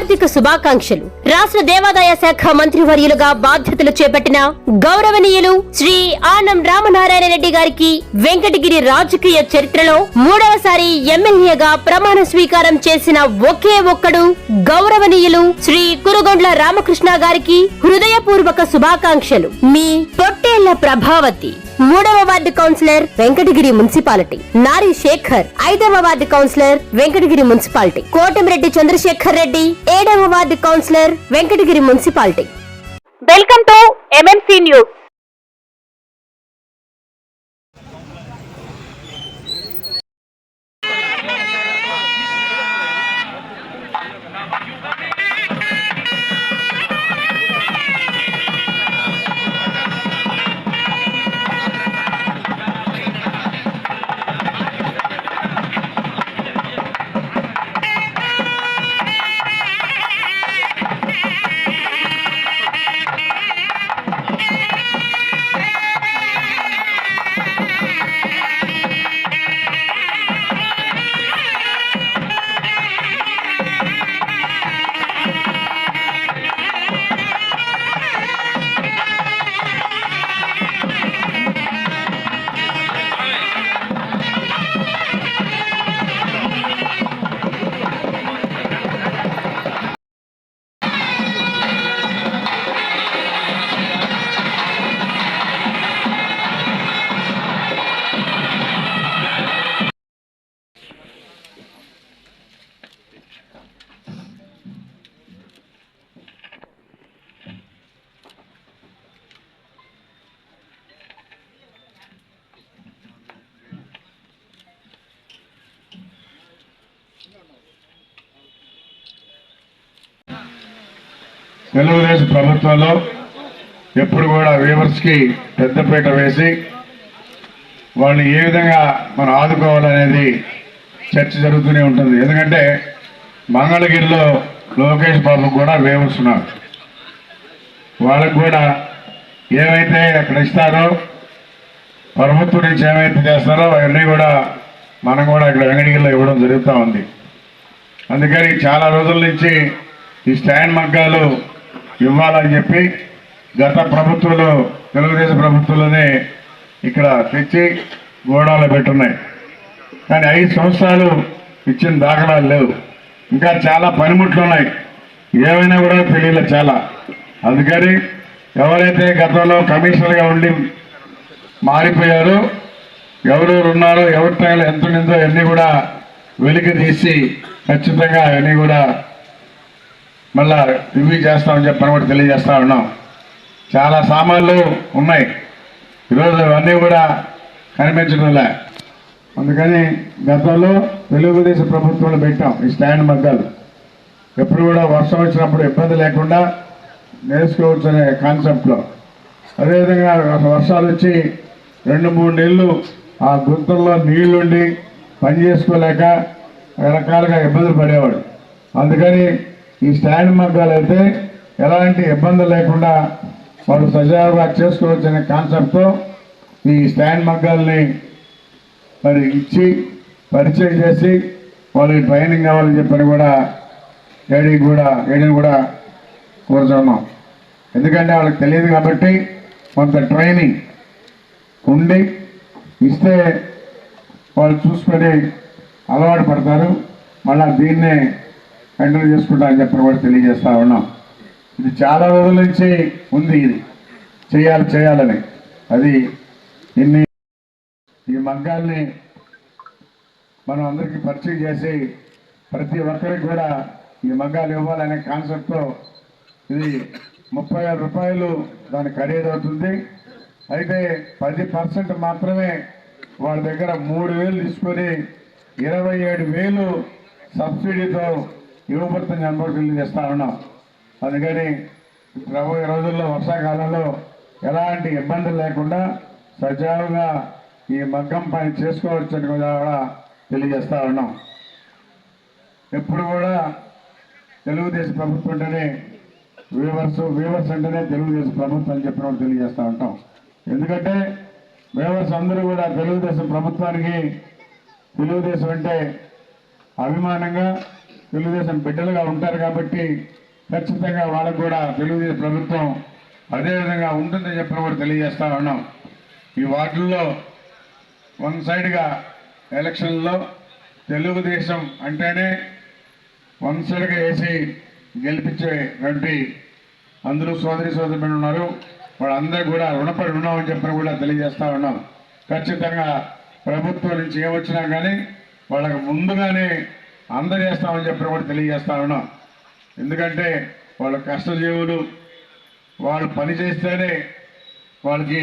హార్దిక శుభాకాంక్షలు. రాష్ట్ర దేవాదాయ శాఖ మంత్రివర్యులుగా బాధ్యతలు చేపట్టిన గౌరవనీయులు శ్రీ ఆనం రామనారాయణ రెడ్డి గారికి వెంకటగిరి రాజకీయ చరిత్రలో మూడవసారి ఎమ్మెల్యేగా ప్రమాణ స్వీకారం చేసిన ఒకే ఒక్కడు గౌరవనీయులు శ్రీ కురుగొండ్ల రామకృష్ణ గారికి హృదయపూర్వక శుభాకాంక్షలు. మీ పొట్టేళ్ల ప్రభావతి 3వ ward councillor Venkatagiri municipality, Nari Sekhar 5వ ward councillor Venkatagiri municipality, Kotamireddy Chandrasekhar Reddy 7వ ward councillor Venkatagiri municipality. Welcome to MMC news. Telugu Desam ప్రభుత్వంలో ఎప్పుడు కూడా వీవర్స్కి పెద్దపీట వేసి వాళ్ళని ఏ విధంగా మనం ఆదుకోవాలనేది చర్చ జరుగుతూనే ఉంటుంది. ఎందుకంటే మంగళగిరిలో లోకేష్ బాబు కూడా వీవర్స్ ఉన్నారు. వాళ్ళకు కూడా ఏమైతే అక్కడ ఇస్తారో ప్రభుత్వం నుంచి ఏమైతే చేస్తారో అవన్నీ కూడా మనం కూడా ఇక్కడ వెంకటగిరిలో ఇవ్వడం జరుగుతూ ఉంది. అందుకని చాలా రోజుల నుంచి ఈ స్టాండ్ మగ్గాలు ఇవ్వాలని చెప్పి గత ప్రభుత్వంలో తెలుగుదేశం ప్రభుత్వంలోనే ఇక్కడ తెచ్చి గోడాలో పెట్టున్నాయి. కానీ 5 సంవత్సరాలు ఇచ్చిన దాఖలాలు లేవు. ఇంకా చాలా పనిముట్లు ఉన్నాయి, ఏమైనా కూడా తెలియలేదు చాలా. అందుకని ఎవరైతే గతంలో కమిషనర్గా ఉండి మారిపోయారో, ఎవరెవరు ఉన్నారో, ఎవరి టైంలో ఎంత ఉండిందో అన్నీ కూడా వెలికి తీసి ఖచ్చితంగా అవన్నీ కూడా మళ్ళా రివ్యూ చేస్తామని చెప్పని కూడా తెలియజేస్తా ఉన్నాం. చాలా సామాన్లు ఉన్నాయి, ఈరోజు అవన్నీ కూడా కనిపించడంలే. అందుకని గతంలో తెలుగుదేశం ప్రభుత్వంలో పెట్టాం ఈ స్టాండ్ మగ్గాలు. ఎప్పుడు కూడా వర్షం వచ్చినప్పుడు ఇబ్బంది లేకుండా నేర్చుకోవచ్చు అనే కాన్సెప్ట్లో. అదేవిధంగా వర్షాలు వచ్చి 2-3 నెలలు ఆ గుంతల్లో నీళ్లుండి పని చేసుకోలేక రకరకాలుగా ఇబ్బందులు పడేవాడు. అందుకని ఈ స్టాండ్ మగ్గాలు అయితే ఎలాంటి ఇబ్బంది లేకుండా వాళ్ళు సజావుగా చేసుకోవచ్చు అనే కాన్సెప్ట్తో ఈ స్టాండ్ మగ్గాల్ని మరి ఇచ్చి పరిచయం చేసి వాళ్ళకి ట్రైనింగ్ కావాలని చెప్పని కూడా ఏడీని కూడా కోరుతున్నాం. ఎందుకంటే వాళ్ళకి తెలియదు కాబట్టి కొంత ట్రైనింగ్ ఉండి ఇస్తే వాళ్ళు చూసుకొని అలవాటు పడతారు. మళ్ళీ దీన్నే కంటిన్యూ చేసుకుంటారని చెప్పని కూడా తెలియజేస్తా ఉన్నాం. ఇది చాలా రోజుల నుంచి ఉంది, ఇది చేయాలని. అది ఈ మగ్గాల్ని మనం అందరికీ పరిచయం చేసి ప్రతి ఒక్కరికి కూడా ఈ మగ్గాలు ఇవ్వాలనే కాన్సెప్ట్తో ఇది 30,000 రూపాయలు దాని ఖరీదు అవుతుంది. అయితే 10% మాత్రమే వాళ్ళ దగ్గర 3,000 తీసుకొని 27,000 సబ్సిడీతో ఇవ్వబడుతుంది అనుభవం తెలియజేస్తా ఉన్నాం. అందుకని రాబోయే రోజుల్లో వర్షాకాలంలో ఎలాంటి ఇబ్బందులు లేకుండా సజావుగా ఈ మగ్గం పని చేసుకోవచ్చని కూడా తెలియజేస్తా ఉన్నాం. ఎప్పుడు కూడా తెలుగుదేశం ప్రభుత్వం అంటేనే వీవర్స్ అంటేనే తెలుగుదేశం ప్రభుత్వం అని చెప్పిన తెలియజేస్తూ ఉంటాం. ఎందుకంటే వీవర్స్ అందరూ కూడా తెలుగుదేశం ప్రభుత్వానికి తెలుగుదేశం అంటే అభిమానంగా తెలుగుదేశం బిడ్డలుగా ఉంటారు కాబట్టి ఖచ్చితంగా వాళ్ళకు కూడా తెలుగుదేశం ప్రభుత్వం అదేవిధంగా ఉంటుందని చెప్పిన కూడా తెలియజేస్తా ఉన్నాం. ఈ వార్డుల్లో వన్ సైడ్గా ఎలక్షన్లో తెలుగుదేశం అంటేనే వన్ సైడ్గా వేసి గెలిపించేటువంటి అందరూ సోదరులు ఉన్నారు. వాళ్ళందరూ కూడా రుణపడి ఉన్నామని చెప్పిన కూడా తెలియజేస్తా ఉన్నాం. ఖచ్చితంగా ప్రభుత్వం నుంచి ఏమొచ్చినా కానీ వాళ్ళకి ముందుగానే అందజేస్తామని చెప్పిన కూడా తెలియజేస్తా ఉన్నాం. ఎందుకంటే వాళ్ళ కష్టజీవులు, వాళ్ళు పని చేస్తేనే వాళ్ళకి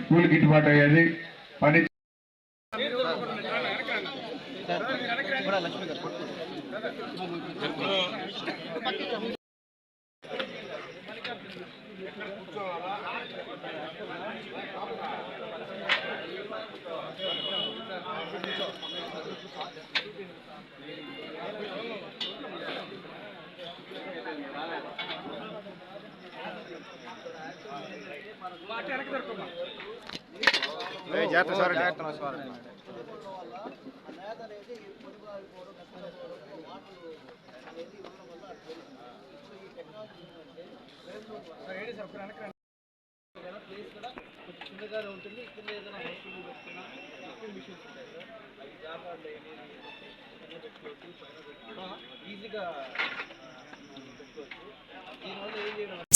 కూలి గిట్టుబాటు అయ్యేది. పని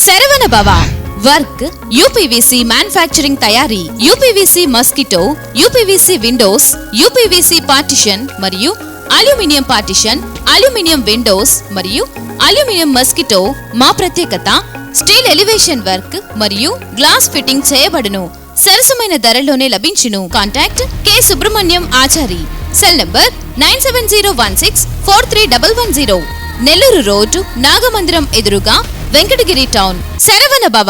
శరవణ భవ వర్క్ యూపీవీసీ మ్యానుఫ్యాక్చరింగ్ తయారీ, UPVC mosquito, UPVC Windows, UPVC partition మరియు అల్యూమినియం పార్టిషన్, అల్యూమినియం విండోస్ మరియు అల్యూమినియం మస్కిటో. మా ప్రత్యేకత స్టీల్ ఎలివేషన్ వర్క్ మరియు గ్లాస్ ఫిట్టింగ్ చేయబడును. సరసమైన ధరలోనే లభించును. Contact K Subrahmanyam Achari. Cell number 9701643110. Nellore road, Nagamandiram ఎదురుగా, వెంకటగిరి టౌన్. శరవణ భవ.